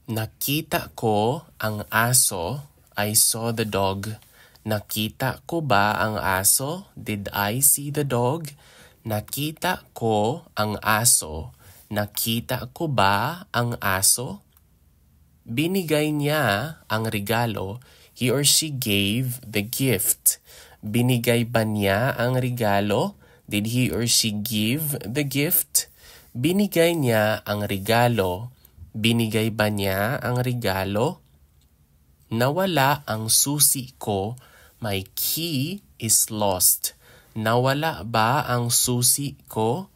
Nakita ko ang aso. I saw the dog. Nakita ko ba ang aso? Did I see the dog? Nakita ko ang aso. Nakita ko ba ang aso? Binigay niya ang regalo. He or she gave the gift. Binigay ba niya ang regalo? Did he or she give the gift? Binigay niya ang regalo. Binigay ba niya ang regalo? Nawala ang susi ko. My key is lost. Nawala ba ang susi ko?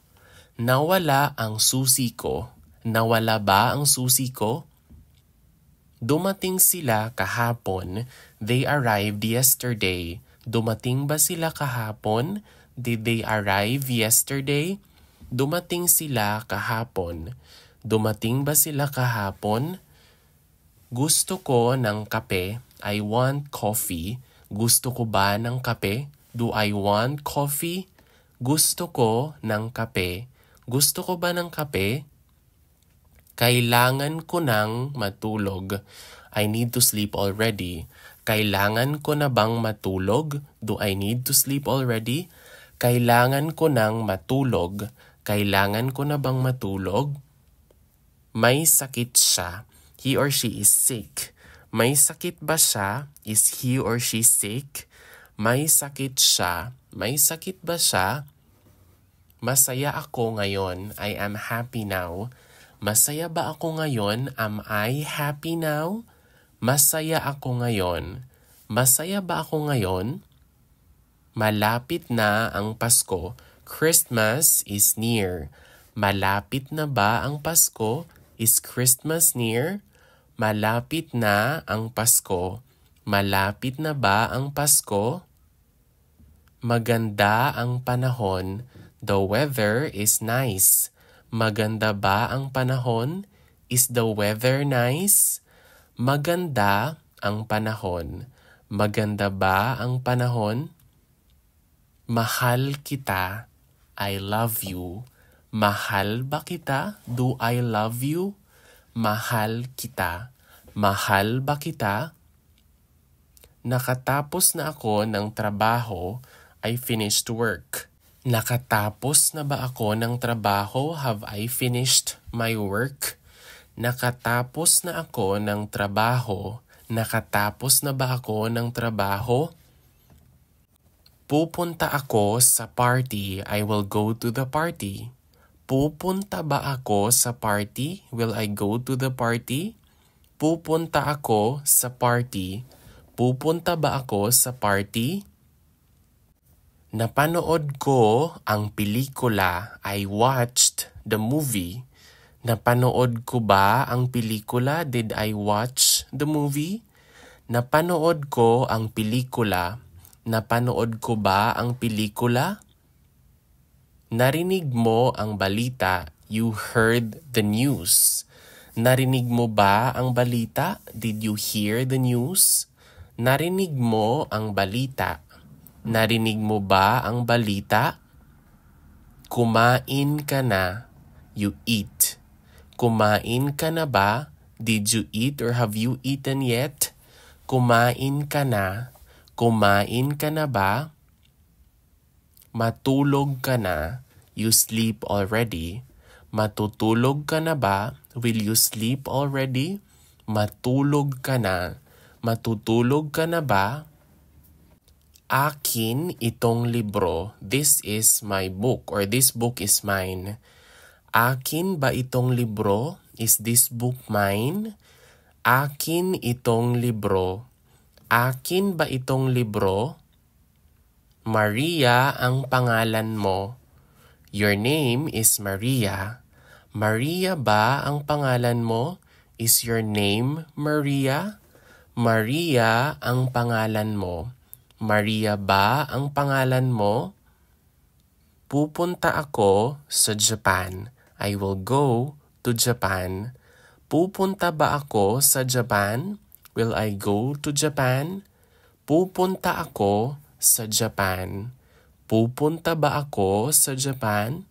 Nawala ang susi ko. Nawala ba ang susi ko? Dumating sila kahapon. They arrived yesterday. Dumating ba sila kahapon? Did they arrive yesterday? Dumating sila kahapon. Dumating ba sila kahapon? Gusto ko ng kape. I want coffee. Gusto ko ba ng kape? Do I want coffee? Gusto ko ng kape. Gusto ko ba ng kape? Kailangan ko ng matulog. I need to sleep already. Kailangan ko na bang matulog? Do I need to sleep already? Kailangan ko ng matulog. Kailangan ko na bang matulog? May sakit siya. He or she is sick. May sakit ba siya? Is he or she sick? May sakit siya. May sakit ba siya? Masaya ako ngayon. I am happy now. Masaya ba ako ngayon? Am I happy now? Masaya ako ngayon. Masaya ba ako ngayon? Malapit na ang Pasko. Christmas is near. Malapit na ba ang Pasko? Is Christmas near? Malapit na ang Pasko. Malapit na ba ang Pasko? Maganda ang panahon. The weather is nice. Maganda ba ang panahon? Is the weather nice? Maganda ang panahon. Maganda ba ang panahon? Mahal kita. I love you. Mahal ba kita? Do I love you? Mahal kita. Mahal ba kita? Nakatapos na ako ng trabaho. I finished work. Nakatapos na ba ako ng trabaho? Have I finished my work? Nakatapos na ako ng trabaho. Nakatapos na ba ako ng trabaho? Pupunta ako sa party. I will go to the party. Pupunta ba ako sa party? Will I go to the party? Pupunta ako sa party. Pupunta ba ako sa party? Napanood ko ang pelikula. I watched the movie. Napanood ko ba ang pelikula? Did I watch the movie? Napanood ko ang pelikula. Napanood ko ba ang pelikula? Narinig mo ang balita. You heard the news. Narinig mo ba ang balita? Did you hear the news? Narinig mo ang balita. Narinig mo ba ang balita? Kumain ka na. You eat. Kumain ka na ba? Did you eat or have you eaten yet? Kumain ka na. Kumain ka na ba? Matulog ka na. You sleep already. Matutulog ka na ba? Will you sleep already? Matulog ka na. Matutulog ka na ba? Akin itong libro. This is my book or this book is mine. Akin ba itong libro? Is this book mine? Akin itong libro. Akin ba itong libro? Maria ang pangalan mo. Your name is Maria. Maria ba ang pangalan mo? Is your name Maria? Maria ang pangalan mo. Maria ba ang pangalan mo? Pupunta ako sa Japan. I will go to Japan. Pupunta ba ako sa Japan? Will I go to Japan? Pupunta ako sa Japan. Pupunta ba ako sa Japan?